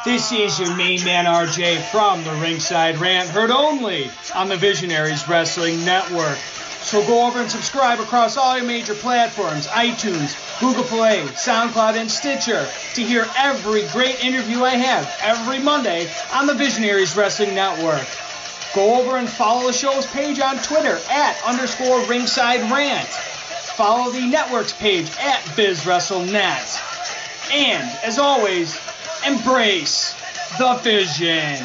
This is your main man RJ from the Ringside Rant, heard only on the Visionaries Wrestling Network. So go over and subscribe across all your major platforms, iTunes, Google Play, SoundCloud, and Stitcher to hear every great interview I have every Monday on the Visionaries Wrestling Network. Go over and follow the show's page on Twitter @_Ringside Rant. Follow the network's page @BizWrestleNet. And, as always, embrace the vision.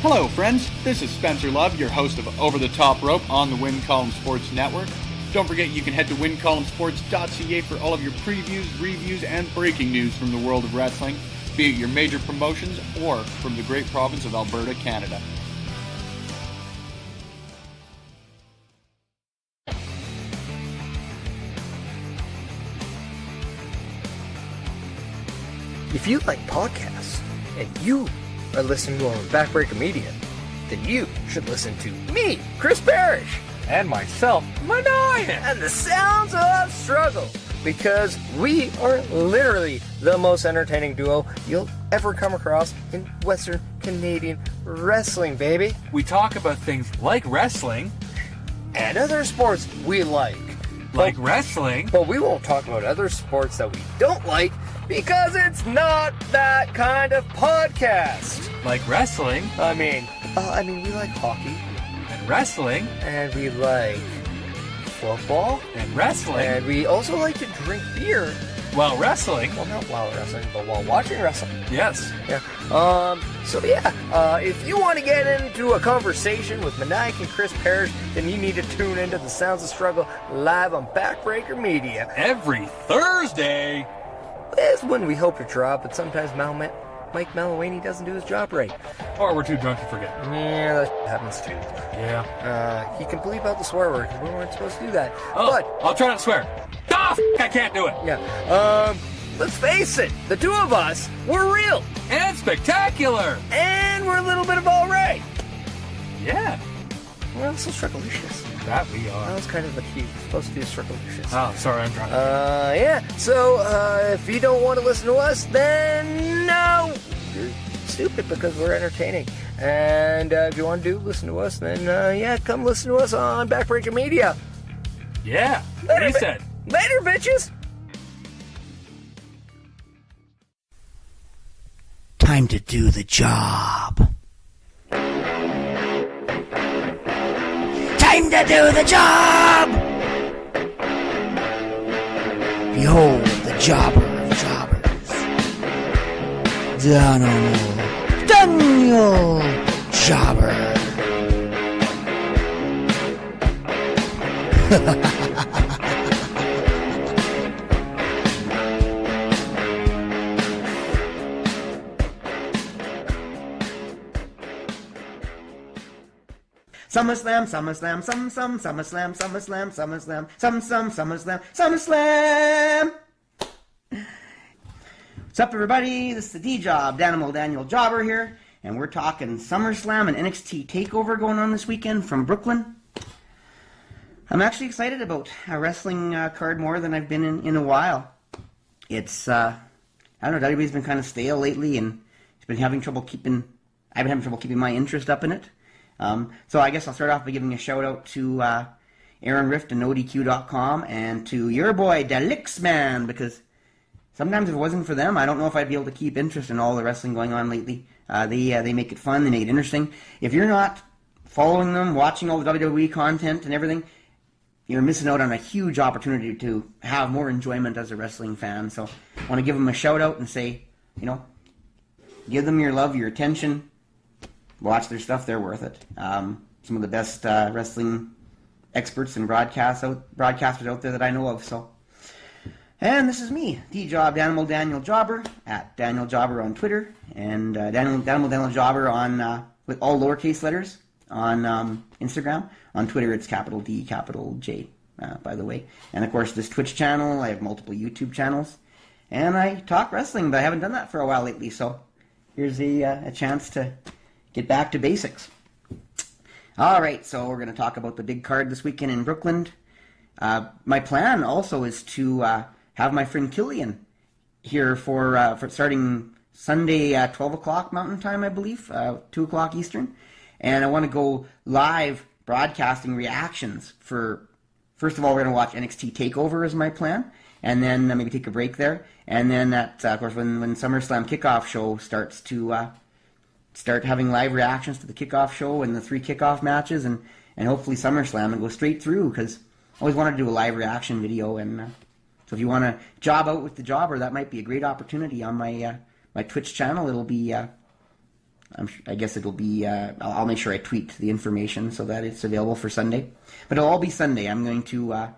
Hello, friends. This is Spencer Love, your host of Over the Top Rope on the Win Column Sports Network. Don't forget you can head to wincolumnsports.ca for all of your previews, reviews, and breaking news from the world of wrestling, be it your major promotions or from the great province of Alberta, Canada. If you like podcasts and you are listening to them on Backbreaker Media, then you should listen to me, Chris Parrish, and myself, Maniah, and the Sounds of Struggle, because we are literally the most entertaining duo you'll ever come across in Western Canadian wrestling, baby. We talk about things like wrestling and other sports we like. Wrestling. But we won't talk about other sports that we don't like, because it's not that kind of podcast. Like wrestling. I mean, we like hockey. And wrestling. And we like football. And wrestling. And we also like to drink beer. While wrestling. Well, not while wrestling, but while watching wrestling. Yes. Yeah. If you want to get into a conversation with Maniac and Chris Parrish, then you need to tune into the Sounds of Struggle live on Backbreaker Media. Every Thursday. That's when we hope to drop, but sometimes Mike Malawany doesn't do his job right. Or we're too drunk to forget. Yeah, that happens too. Yeah. He can bleep out the swear word, because we weren't supposed to do that. Oh, but I'll try not to swear. I can't do it. Yeah. Let's face it, the two of us, we're real. And spectacular. And we're a little bit of all right. Yeah. We're also Strugglicious. That we are. That was kind of the key. We're supposed to do Strugglicious. Oh, sorry, I'm drunk. Yeah. So, if you don't want to listen to us, then no, you're stupid, because we're entertaining. And if you want to listen to us, then come listen to us on Backbreaker Media. Yeah. Later, he said. Later, bitches. Time to do the job. Time to do the job! Behold the jobber of jobbers. Daniel Jobber. SummerSlam, SummerSlam, SummerSlam, SummerSlam, SummerSlam, SummerSlam, SummerSlam. What's up, everybody? This is the D-Job, Daniel Jobber here, and we're talking SummerSlam and NXT Takeover going on this weekend from Brooklyn. I'm actually excited about a wrestling card more than I've been in a while. It's, I don't know, WWE's been kind of stale lately, and I've been having trouble keeping my interest up in it. So I guess I'll start off by giving a shout out to Aaron Rift and NoDQ.com, and to your boy Delixman, because sometimes if it wasn't for them, I don't know if I'd be able to keep interest in all the wrestling going on lately. They make it fun, they make it interesting. If you're not following them, watching all the WWE content and everything, you're missing out on a huge opportunity to have more enjoyment as a wrestling fan. So I want to give them a shout out and say, give them your love, your attention. Watch their stuff; they're worth it. Some of the best wrestling experts and broadcasters out there that I know of. So, and this is me, D-Job, Daniel Jobber, at Daniel Jobber on Twitter, and Daniel Jobber on with all lowercase letters on Instagram. On Twitter, it's capital D, capital J, by the way. And of course, this Twitch channel. I have multiple YouTube channels, and I talk wrestling, but I haven't done that for a while lately. So, here's a chance to get back to basics. All right, so we're going to talk about the big card this weekend in Brooklyn. My plan also is to have my friend Killian here for starting Sunday at 12 o'clock Mountain Time, I believe, 2 o'clock Eastern. And I want to go live broadcasting reactions for, first of all, we're going to watch NXT TakeOver is my plan, and then maybe take a break there. And then, of course, when Summerslam kickoff show starts to start having live reactions to the kickoff show and the 3 kickoff matches, and hopefully SummerSlam, and go straight through, because I always wanted to do a live reaction video. And so if you want to job out with the jobber, that might be a great opportunity on my my Twitch channel. It'll be, I guess it'll be, I'll make sure I tweet the information so that it's available for Sunday. But it'll all be Sunday. I'm going to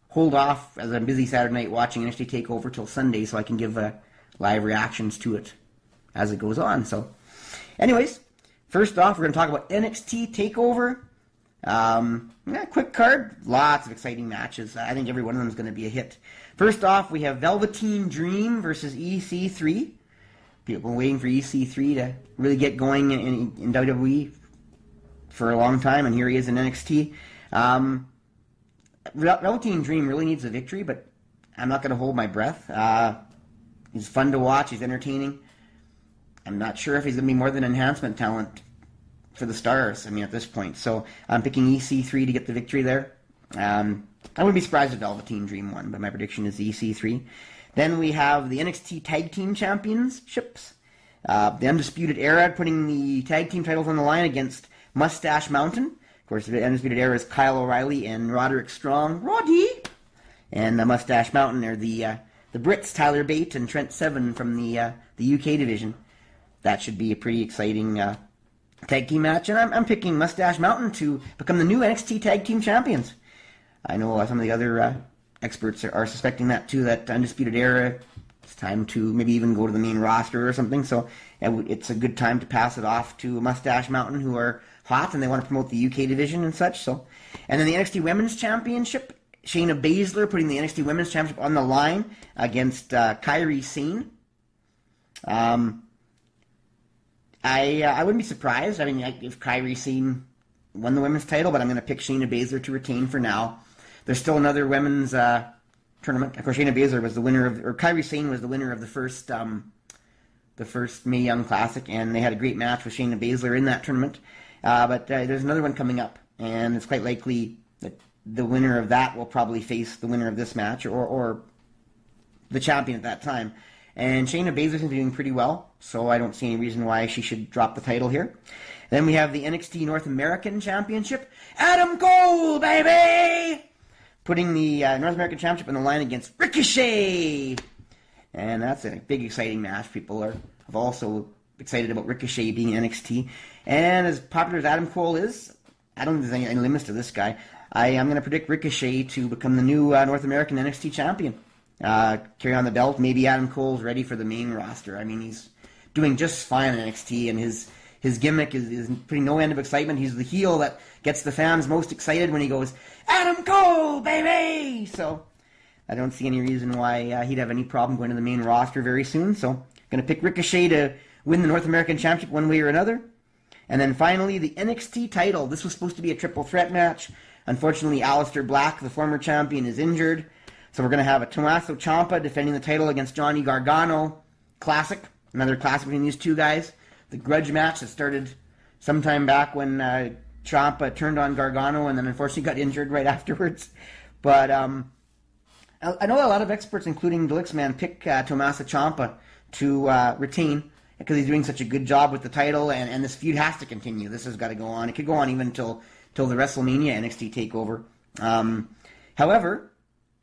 hold off, as I'm busy Saturday night watching NXT TakeOver till Sunday, so I can give live reactions to it as it goes on. So, anyways, first off, we're going to talk about NXT TakeOver. Quick card, lots of exciting matches. I think every one of them is going to be a hit. First off, we have Velveteen Dream versus EC3. People have been waiting for EC3 to really get going in WWE for a long time, and here he is in NXT. Velveteen Dream really needs a victory, but I'm not going to hold my breath. He's fun to watch. He's entertaining. I'm not sure if he's going to be more than enhancement talent for the Stars, at this point. So I'm picking EC3 to get the victory there. I wouldn't be surprised if Velveteen Dream won, but my prediction is EC3. Then we have the NXT Tag Team Championships. The Undisputed Era putting the tag team titles on the line against Mustache Mountain. Of course, the Undisputed Era is Kyle O'Reilly and Roderick Strong. Roddy! And the Mustache Mountain are the Brits, Tyler Bate and Trent Seven from the UK division. That should be a pretty exciting tag team match. And I'm picking Mustache Mountain to become the new NXT Tag Team Champions. I know some of the other experts are suspecting that too, that Undisputed Era, it's time to maybe even go to the main roster or something. So it's a good time to pass it off to Mustache Mountain, who are hot and they want to promote the UK division and such. So, and then the NXT Women's Championship, Shayna Baszler putting the NXT Women's Championship on the line against Kairi Sane. I wouldn't be surprised. If Kairi Sane won the women's title, but I'm going to pick Shayna Baszler to retain for now. There's still another women's tournament. Of course, Shayna Baszler was the winner or Kairi Sane was the winner of the first Mae Young Classic, and they had a great match with Shayna Baszler in that tournament. But there's another one coming up, and it's quite likely that the winner of that will probably face the winner of this match, or the champion at that time. And Shayna Baszler seems to be doing pretty well, so I don't see any reason why she should drop the title here. Then we have the NXT North American Championship. Adam Cole, baby! Putting the North American Championship on the line against Ricochet. And that's a big, exciting match. People are also excited about Ricochet being in NXT. And as popular as Adam Cole is, I don't think there's any limits to this guy. I am going to predict Ricochet to become the new North American NXT champion. Carry on the belt. Maybe Adam Cole's ready for the main roster. He's doing just fine in NXT, and his gimmick is putting no end of excitement. He's the heel that gets the fans most excited when he goes, Adam Cole, baby! So I don't see any reason why he'd have any problem going to the main roster very soon. So I'm going to pick Ricochet to win the North American Championship one way or another. And then finally, the NXT title. This was supposed to be a triple threat match. Unfortunately, Aleister Black, the former champion, is injured. So we're going to have a Tommaso Ciampa defending the title against Johnny Gargano. Classic. Another classic between these two guys. The grudge match that started sometime back when Ciampa turned on Gargano and then unfortunately got injured right afterwards. But I know a lot of experts, including Delixman, pick Tommaso Ciampa to retain because he's doing such a good job with the title, and this feud has to continue. This has got to go on. It could go on even till the WrestleMania NXT TakeOver. However,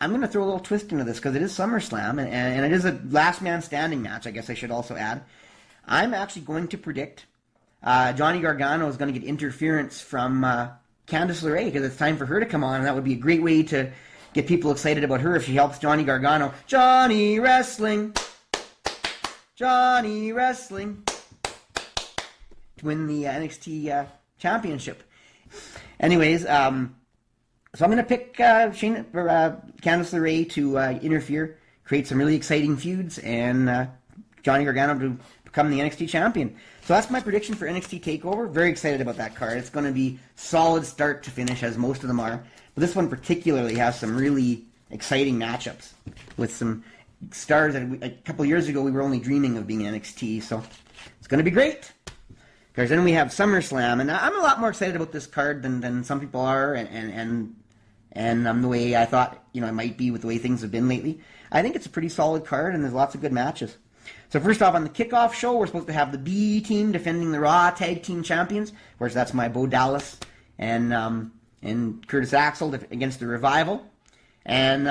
I'm going to throw a little twist into this because it is SummerSlam, and it is a last man standing match, I guess I should also add. I'm actually going to predict Johnny Gargano is going to get interference from Candice LeRae because it's time for her to come on, and that would be a great way to get people excited about her if she helps Johnny Gargano. Johnny Wrestling! Johnny Wrestling! To win the NXT Championship. Anyways, so I'm going to pick Candice LeRae to interfere, create some really exciting feuds, and Johnny Gargano to become the NXT champion. So that's my prediction for NXT TakeOver. Very excited about that card. It's going to be solid start to finish, as most of them are. But this one particularly has some really exciting matchups with some stars that a couple years ago we were only dreaming of being NXT. So it's going to be great. Because then we have SummerSlam, and I'm a lot more excited about this card than some people are, and the way I thought it might be with the way things have been lately. I think it's a pretty solid card, and there's lots of good matches. So first off, on the kickoff show, we're supposed to have the B team defending the Raw Tag Team Champions. Of course, that's my Bo Dallas and Curtis Axel against the Revival. And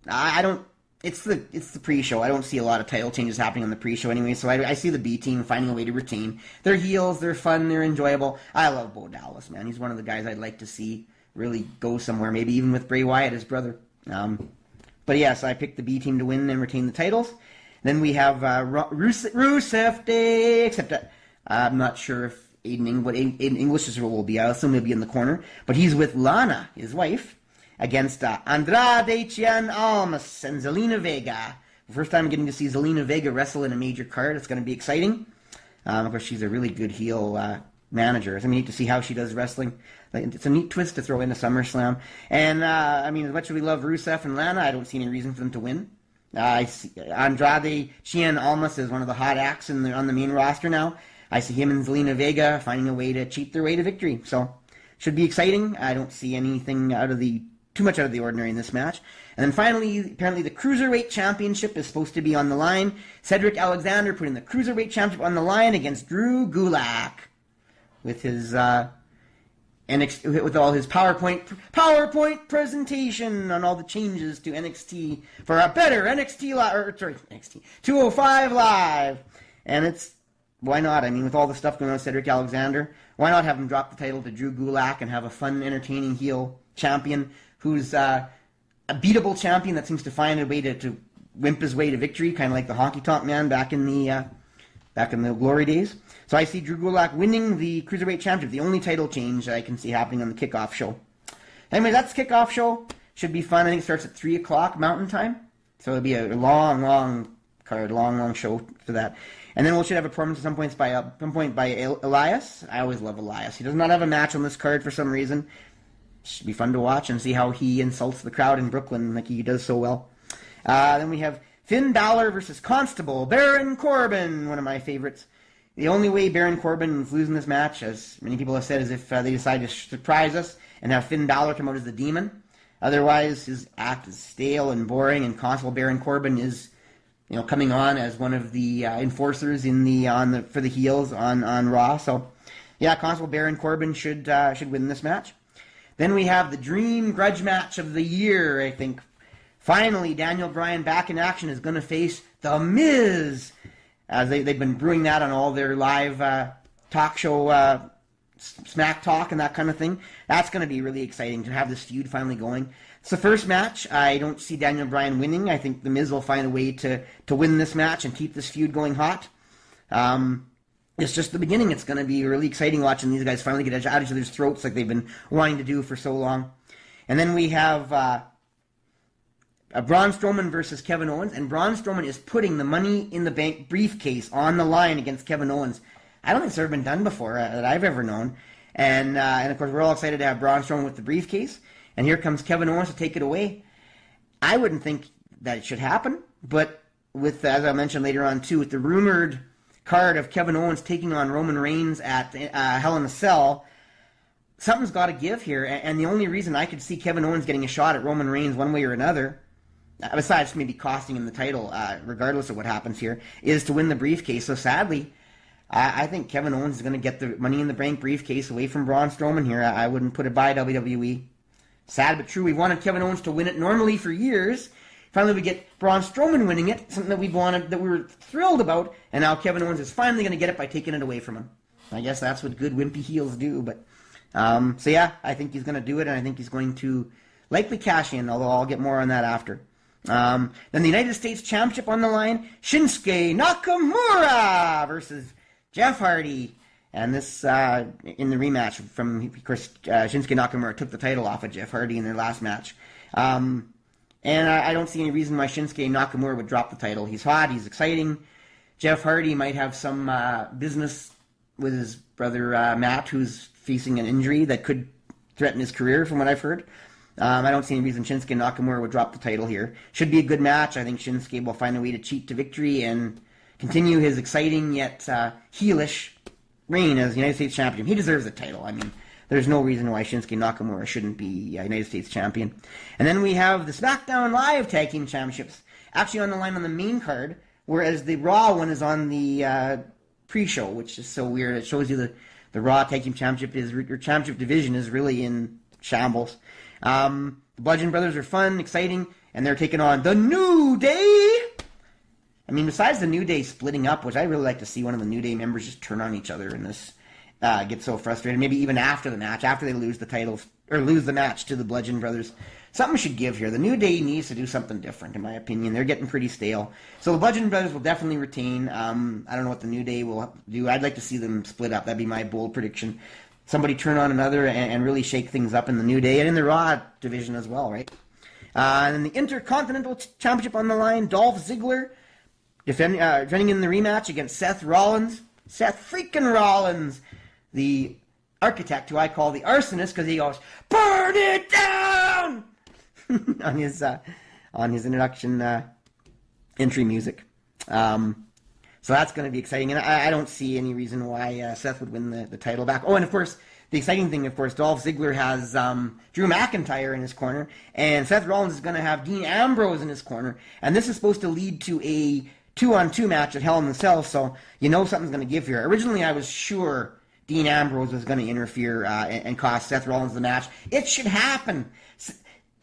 I don't. It's the pre-show. I don't see a lot of title changes happening on the pre-show anyway. So I see the B team finding a way to retain. They're heels. They're fun. They're enjoyable. I love Bo Dallas, man. He's one of the guys I'd like to see really go somewhere. Maybe even with Bray Wyatt, his brother. But yes, I picked the B team to win and retain the titles. Then we have Rusev Day, except I'm not sure if what Aiden English's role will be. I assume he'll be in the corner. But he's with Lana, his wife, against Andrade Cien Almas and Zelina Vega. First time getting to see Zelina Vega wrestle in a major card. It's going to be exciting. Of course, she's a really good heel manager. It's neat to see how she does wrestling. It's a neat twist to throw into SummerSlam. And, as much as we love Rusev and Lana, I don't see any reason for them to win. I see Andrade Cien Almas is one of the hot acts on the main roster now. I see him and Zelina Vega finding a way to cheat their way to victory. So, should be exciting. I don't see anything too much out of the ordinary in this match. And then finally, apparently the Cruiserweight Championship is supposed to be on the line. Cedric Alexander putting the Cruiserweight Championship on the line against Drew Gulak with his with all his PowerPoint presentation on all the changes to NXT for a better NXT 205 Live. And why not? With all the stuff going on with Cedric Alexander, why not have him drop the title to Drew Gulak and have a fun, entertaining heel champion who's a beatable champion that seems to find a way to wimp his way to victory, kind of like the Honky Tonk Man back in the glory days. So I see Drew Gulak winning the Cruiserweight Championship, the only title change I can see happening on the kickoff show. Anyway, that's the kickoff show. Should be fun. I think it starts at 3 o'clock Mountain Time. So it'll be a long card, long show for that. And then we should have a performance at some point by Elias. I always love Elias. He does not have a match on this card for some reason. Should be fun to watch and see how he insults the crowd in Brooklyn like he does so well. Then we have Finn Balor versus Constable Baron Corbin, one of my favorites. The only way Baron Corbin is losing this match, as many people have said, is if they decide to surprise us and have Finn Balor come out as the Demon. Otherwise, his act is stale and boring, and Constable Baron Corbin is, coming on as one of the enforcers for the heels on Raw. So, yeah, Constable Baron Corbin should win this match. Then we have the dream grudge match of the year, I think. Finally, Daniel Bryan back in action is going to face The Miz. As they've been brewing that on all their live talk show, smack talk and that kind of thing. That's going to be really exciting to have this feud finally going. It's the first match. I don't see Daniel Bryan winning. I think The Miz will find a way to win this match and keep this feud going hot. It's just the beginning. It's going to be really exciting watching these guys finally get out of each other's throats like they've been wanting to do for so long. And then we have Braun Strowman versus Kevin Owens, and Braun Strowman is putting the Money in the Bank briefcase on the line against Kevin Owens. I don't think it's ever been done before that I've ever known. And of course, we're all excited to have Braun Strowman with the briefcase. And here comes Kevin Owens to take it away. I wouldn't think that it should happen, but with, as I mentioned later on too, with the rumored card of Kevin Owens taking on Roman Reigns at Hell in a Cell, something's got to give here. And the only reason I could see Kevin Owens getting a shot at Roman Reigns one way or another, besides maybe costing him the title, regardless of what happens here, is to win the briefcase. So sadly, I think Kevin Owens is going to get the Money in the Bank briefcase away from Braun Strowman here. I wouldn't put it by WWE. Sad but true. We wanted Kevin Owens to win it normally for years. Finally, we get Braun Strowman winning it, something that we were thrilled about, and now Kevin Owens is finally going to get it by taking it away from him. I guess that's what good wimpy heels do. But so yeah, I think he's going to do it, and I think he's going to likely cash in. Although I'll get more on that after. Then the United States Championship on the line: Shinsuke Nakamura versus Jeff Hardy. And this, in the rematch of course, Shinsuke Nakamura took the title off of Jeff Hardy in their last match. And I don't see any reason why Shinsuke Nakamura would drop the title. He's hot, he's exciting. Jeff Hardy might have some business with his brother Matt, who's facing an injury that could threaten his career, from what I've heard. I don't see any reason Shinsuke Nakamura would drop the title here. Should be a good match. I think Shinsuke will find a way to cheat to victory and continue his exciting yet heelish reign as United States Champion. He deserves the title. I mean, there's no reason why Shinsuke Nakamura shouldn't be United States Champion. And then we have the SmackDown Live Tag Team Championships actually on the line on the main card, whereas the Raw one is on the pre-show, which is so weird. It shows you the Raw Tag Team Championship your championship division is really in shambles. The Bludgeon Brothers are fun, exciting, and they're taking on the New Day. I mean, besides the New Day splitting up, which I really like to see one of the New Day members just turn on each other and this get so frustrated. Maybe even after the match, after they lose the titles or lose the match to the Bludgeon Brothers, something should give here. The New Day needs to do something different, in my opinion. They're getting pretty stale. So the Bludgeon Brothers will definitely retain. I don't know what the New Day will do. I'd like to see them split up. That'd be my bold prediction. Somebody turn on another and really shake things up in the New Day and in the Raw division as well, right? And then the Intercontinental Championship on the line, Dolph Ziggler defending in the rematch against Seth Rollins. Seth freaking Rollins, the architect, who I call the arsonist, because he goes, "Burn it down!" on his introduction entry music. So that's going to be exciting, and I don't see any reason why Seth would win the title back. Oh, and of course, the exciting thing, of course, Dolph Ziggler has Drew McIntyre in his corner, and Seth Rollins is going to have Dean Ambrose in his corner, and this is supposed to lead to a 2-on-2 match at Hell in a Cell, so you know something's going to give here. Originally, I was sure Dean Ambrose was going to interfere and cost Seth Rollins the match. It should happen.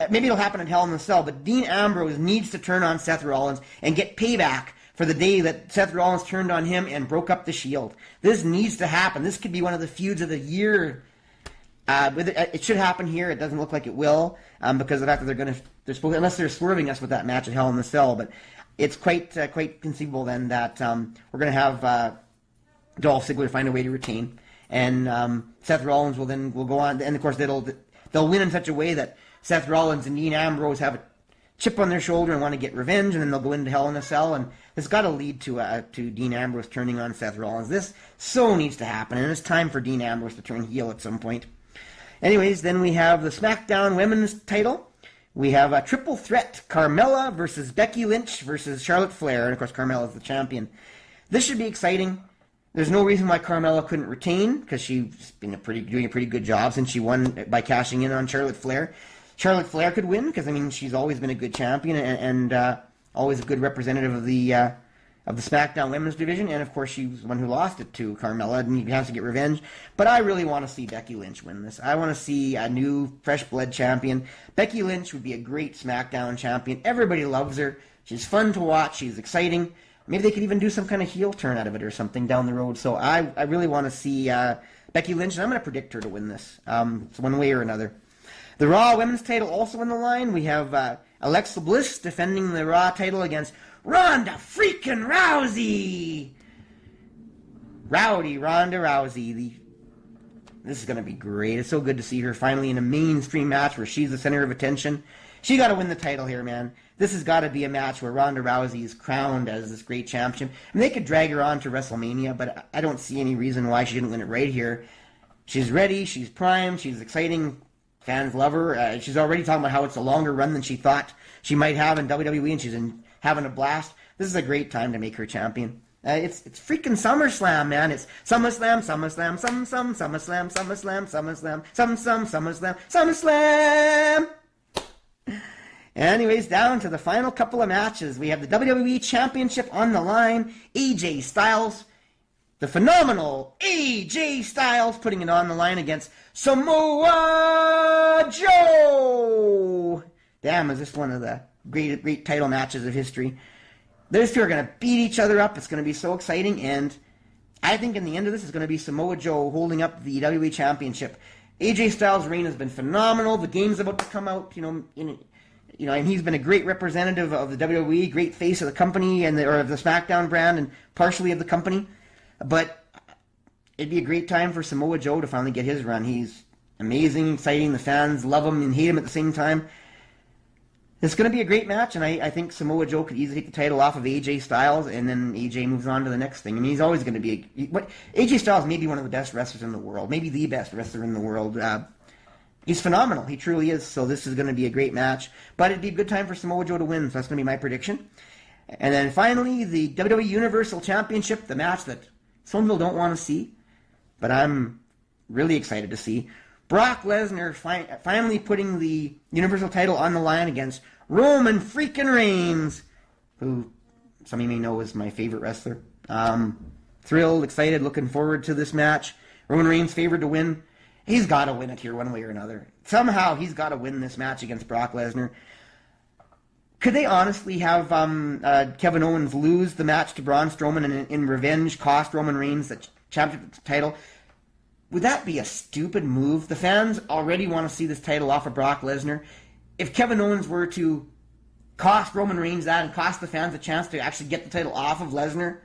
Maybe it'll happen at Hell in a Cell, but Dean Ambrose needs to turn on Seth Rollins and get payback for the day that Seth Rollins turned on him and broke up the Shield. This needs to happen. This could be one of the feuds of the year. It should happen here. It doesn't look like it will because of the fact that they're supposed, unless they're swerving us with that match at Hell in a Cell. But it's quite conceivable then that we're going to have Dolph Ziggler find a way to retain, and Seth Rollins will go on, and of course they'll win in such a way that Seth Rollins and Dean Ambrose have a chip on their shoulder and want to get revenge, and then they'll go into Hell in a Cell, and it's got to lead to Dean Ambrose turning on Seth Rollins. This so needs to happen, and it's time for Dean Ambrose to turn heel at some point. Anyways, then we have the SmackDown Women's title. We have a triple threat, Carmella versus Becky Lynch versus Charlotte Flair, and of course Carmella's the champion. This should be exciting. There's no reason why Carmella couldn't retain, because she's been doing a pretty good job since she won by cashing in on Charlotte Flair. Charlotte Flair could win, because I mean she's always been a good champion and always a good representative of the SmackDown Women's division, and of course she was the one who lost it to Carmella, and he has to get revenge. But I really want to see Becky Lynch win this. I want to see a new, fresh blood champion. Becky Lynch would be a great SmackDown champion. Everybody loves her. She's fun to watch. She's exciting. Maybe they could even do some kind of heel turn out of it or something down the road. So I really want to see Becky Lynch, and I'm going to predict her to win this one way or another. The Raw Women's title also on the line. We have Alexa Bliss defending the Raw title against Ronda freaking Rousey. Rowdy Ronda Rousey. This is going to be great. It's so good to see her finally in a mainstream match where she's the center of attention. She got to win the title here, man. This has got to be a match where Ronda Rousey is crowned as this great champion. I mean, they could drag her on to WrestleMania, but I don't see any reason why she didn't win it right here. She's ready. She's primed. She's exciting. Fans love her. She's already talking about how it's a longer run than she thought she might have in WWE, and she's having a blast. This is a great time to make her champion. It's freaking SummerSlam, man. It's SummerSlam, SummerSlam, SummerSlam, SummerSlam, SummerSlam. Anyways, down to the final couple of matches. We have the WWE Championship on the line. AJ Styles, the phenomenal AJ Styles, putting it on the line against Samoa Joe. Damn, is this one of the great title matches of history. Those two are going to beat each other up. It's going to be so exciting, and I think in the end of this is going to be Samoa Joe holding up the WWE Championship. AJ Styles' reign has been phenomenal. The game's about to come out, and he's been a great representative of the WWE, great face of the company or of the SmackDown brand, and partially of the company. But it'd be a great time for Samoa Joe to finally get his run. He's amazing, exciting. The fans love him and hate him at the same time. It's going to be a great match, and I think Samoa Joe could easily take the title off of AJ Styles, and then AJ moves on to the next thing. I mean, he's always going to be... AJ Styles may be one of the best wrestlers in the world, maybe the best wrestler in the world. He's phenomenal. He truly is, so this is going to be a great match. But it'd be a good time for Samoa Joe to win, so that's going to be my prediction. And then finally, the WWE Universal Championship, the match that some people don't want to see, but I'm really excited to see. Brock Lesnar finally putting the Universal title on the line against Roman freaking Reigns, who some of you may know is my favorite wrestler. Thrilled, excited, looking forward to this match. Roman Reigns favored to win. He's got to win it here one way or another. Somehow he's got to win this match against Brock Lesnar. Could they honestly have Kevin Owens lose the match to Braun Strowman and in revenge cost Roman Reigns the championship title? Would that be a stupid move? The fans already want to see this title off of Brock Lesnar. If Kevin Owens were to cost Roman Reigns that and cost the fans a chance to actually get the title off of Lesnar,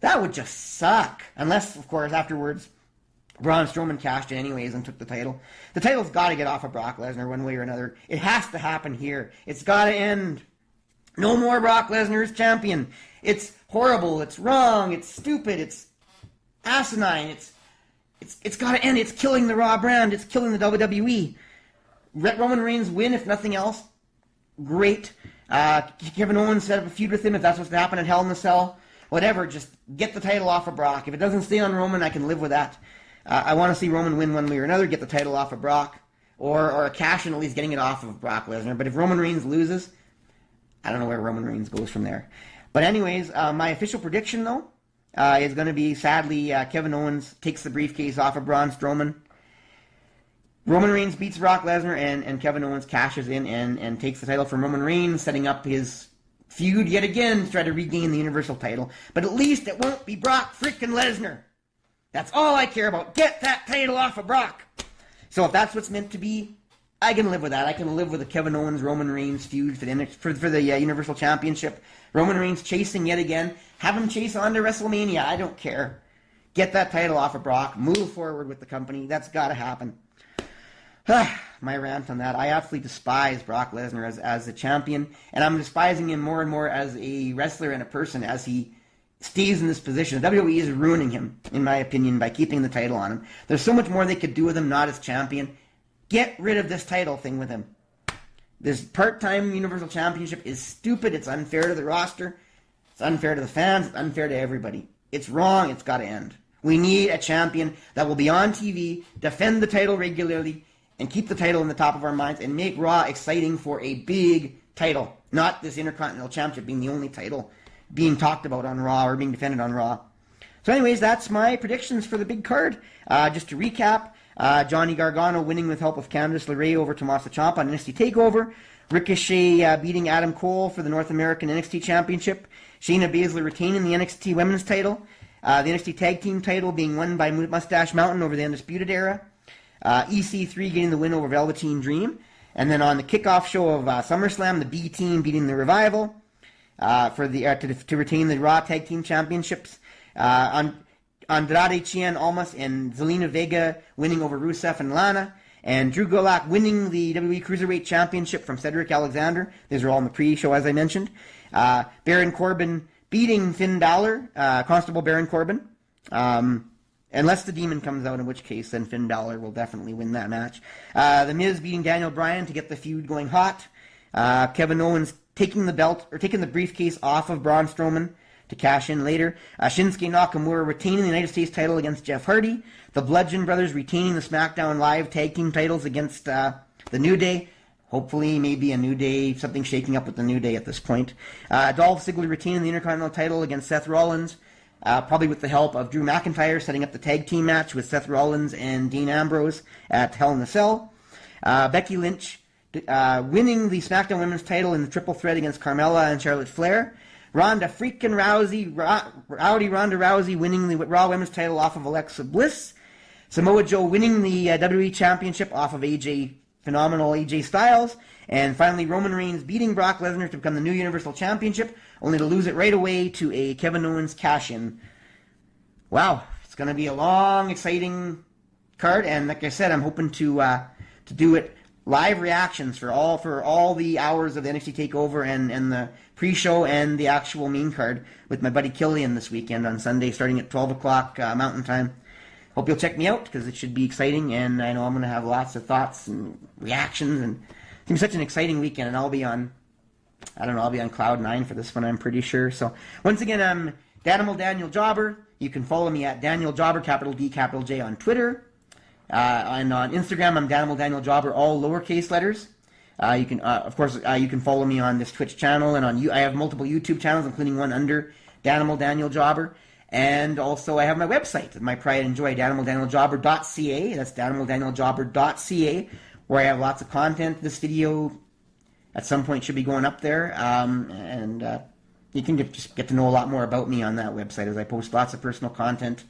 that would just suck. Unless, of course, afterwards, Braun Strowman cashed in anyways and took the title. The title's got to get off of Brock Lesnar one way or another. It has to happen here. It's got to end. No more Brock Lesnar as champion. It's horrible. It's wrong. It's stupid. It's asinine. It's got to end. It's killing the Raw brand. It's killing the WWE. Let Roman Reigns win, if nothing else. Great. Kevin Owens set up a feud with him if that's what's to happen at Hell in a Cell. Whatever, just get the title off of Brock. If it doesn't stay on Roman, I can live with that. I want to see Roman win one way or another, get the title off of Brock, or a cash in at least getting it off of Brock Lesnar. But if Roman Reigns loses, I don't know where Roman Reigns goes from there. But anyways, my official prediction, though, is going to be, sadly, Kevin Owens takes the briefcase off of Braun Strowman. Roman Reigns beats Brock Lesnar, and Kevin Owens cashes in and takes the title from Roman Reigns, setting up his feud yet again to try to regain the Universal title. But at least it won't be Brock freaking Lesnar. That's all I care about. Get that title off of Brock. So if that's what's meant to be, I can live with that. I can live with the Kevin Owens-Roman Reigns feud for the Universal Championship. Roman Reigns chasing yet again. Have him chase on to WrestleMania. I don't care. Get that title off of Brock. Move forward with the company. That's got to happen. My rant on that. I absolutely despise Brock Lesnar as the champion, and I'm despising him more and more as a wrestler and a person as he stays in this position. WWE is ruining him, in my opinion, by keeping the title on him. There's so much more they could do with him not as champion. Get rid of this title thing with him. This part-time Universal Championship is stupid. It's unfair to the roster. It's unfair to the fans. It's unfair to everybody. It's wrong. It's got to end. We need a champion that will be on TV, defend the title regularly, and keep the title in the top of our minds, and make Raw exciting for a big title. Not this Intercontinental Championship being the only title being talked about on Raw or being defended on Raw. So anyways, that's my predictions for the big card. Just to recap, Johnny Gargano winning with help of Candice LeRae over Tommaso Ciampa on NXT TakeOver. Ricochet beating Adam Cole for the North American NXT Championship. Shayna Baszler retaining the NXT Women's title. The NXT Tag Team title being won by Mustache Mountain over the Undisputed Era. EC3 getting the win over Velveteen Dream. And then on the kickoff show of SummerSlam, the B Team beating the Revival to retain the Raw Tag Team Championships. Andrade Cien Almas and Zelina Vega winning over Rusev and Lana. And Drew Gulak winning the WWE Cruiserweight Championship from Cedric Alexander. These are all in the pre-show, as I mentioned. Baron Corbin beating Finn Balor, Constable Baron Corbin. Unless the Demon comes out, in which case then Finn Balor will definitely win that match. The Miz beating Daniel Bryan to get the feud going hot. Kevin Owens taking the briefcase off of Braun Strowman to cash in later. Shinsuke Nakamura retaining the United States title against Jeff Hardy. The Bludgeon Brothers retaining the SmackDown Live tag team titles against the New Day. Hopefully, maybe a New Day, something shaking up with the New Day at this point. Dolph Ziggler retaining the Intercontinental title against Seth Rollins. Probably with the help of Drew McIntyre setting up the tag team match with Seth Rollins and Dean Ambrose at Hell in a Cell. Becky Lynch winning the SmackDown Women's title in the triple threat against Carmella and Charlotte Flair. Rowdy Ronda Rousey winning the Raw Women's title off of Alexa Bliss. Samoa Joe winning the WWE Championship off of phenomenal AJ Styles. And finally, Roman Reigns beating Brock Lesnar to become the new Universal Championship, only to lose it right away to a Kevin Owens cash-in. Wow, it's going to be a long, exciting card, and like I said, I'm hoping to do it live reactions for all the hours of the NXT Takeover and the pre-show and the actual main card with my buddy Killian this weekend on Sunday, starting at 12 o'clock Mountain Time. Hope you'll check me out, because it should be exciting, and I know I'm going to have lots of thoughts and reactions, and it's going to be such an exciting weekend, and I'll be on Cloud 9 for this one, I'm pretty sure. So, once again, I'm Danimal Daniel Jobber. You can follow me at Daniel Jobber, capital D, capital J, on Twitter. And on Instagram, I'm Danimal Daniel Jobber, all lowercase letters. You can, of course, you can follow me on this Twitch channel, and I have multiple YouTube channels, including one under Danimal Daniel Jobber. And also, I have my website, my pride and joy, DanimalDanielJobber.ca. That's DanimalDanielJobber.ca, where I have lots of content. This video, at some point, should be going up there. You can just get to know a lot more about me on that website, as I post lots of personal content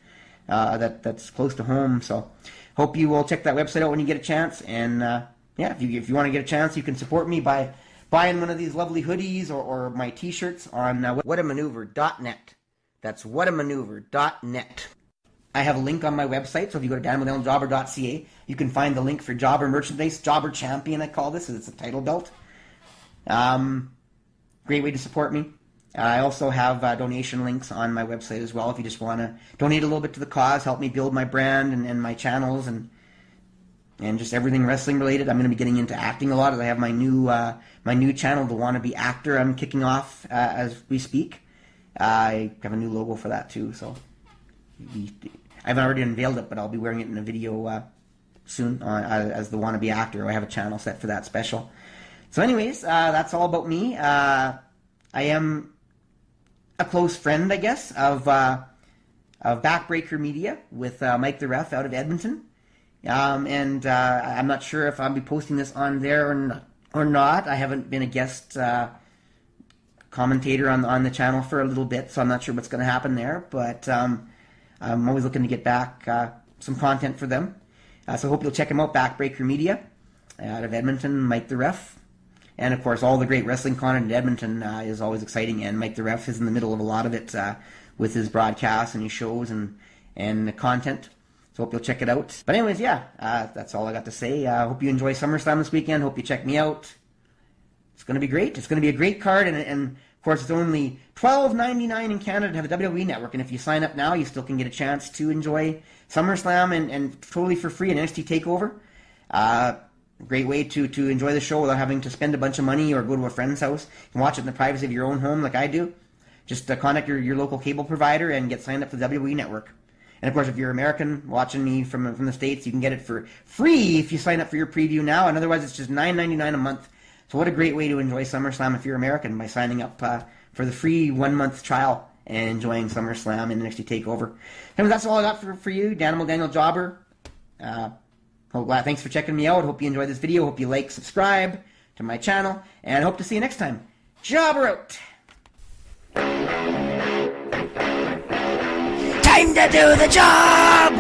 that's close to home. So, hope you will check that website out when you get a chance. And if you want to get a chance, you can support me by buying one of these lovely hoodies or my T-shirts on whatamaneuver.net. That's whatamaneuver.net. I have a link on my website, so if you go to DanimalDanielJobber.ca, you can find the link for Jobber merchandise, Jobber Champion, I call this, it's a title belt. Great way to support me. I also have donation links on my website as well, if you just want to donate a little bit to the cause, help me build my brand and my channels and just everything wrestling related. I'm going to be getting into acting a lot, as I have my new channel, The Wannabe Actor, I'm kicking off as we speak. I have a new logo for that too, so I haven't already unveiled it, but I'll be wearing it in a video soon as the Wannabe Actor. I have a channel set for that special. So anyways, that's all about me. I am a close friend, I guess, of Backbreaker Media with Mike the Ref out of Edmonton. I'm not sure if I'll be posting this on there or not. I haven't been a guest commentator on the channel for a little bit, so I'm not sure what's going to happen there, but I'm always looking to get back some content for them. So I hope you'll check them out, Backbreaker Media, out of Edmonton, Mike the Ref. And of course, all the great wrestling content in Edmonton is always exciting, and Mike the Ref is in the middle of a lot of it with his broadcasts and his shows and the content. So hope you'll check it out. But anyways, that's all I got to say. Hope you enjoy SummerSlam this weekend. Hope you check me out. It's going to be great. It's going to be a great card, and of course, it's only $12.99 in Canada to have the WWE Network, and if you sign up now, you still can get a chance to enjoy SummerSlam and totally for free an NXT Takeover. Great way to enjoy the show without having to spend a bunch of money or go to a friend's house. You can watch it in the privacy of your own home like I do. Just contact your local cable provider and get signed up for the WWE Network. And of course, if you're American watching me from the States, you can get it for free if you sign up for your preview now, and otherwise it's just $9.99 a month. So what a great way to enjoy SummerSlam if you're American, by signing up for the free 1-month trial and enjoying SummerSlam and NXT Takeover. And that's all I got for you, Danimal Daniel Jobber. Thanks for checking me out. Hope you enjoyed this video. Hope you like, subscribe to my channel, and hope to see you next time. Jobber out! Time to do the job!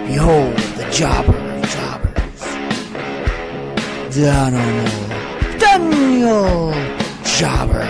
Behold the jobber of jobbers. Daniel Jobber.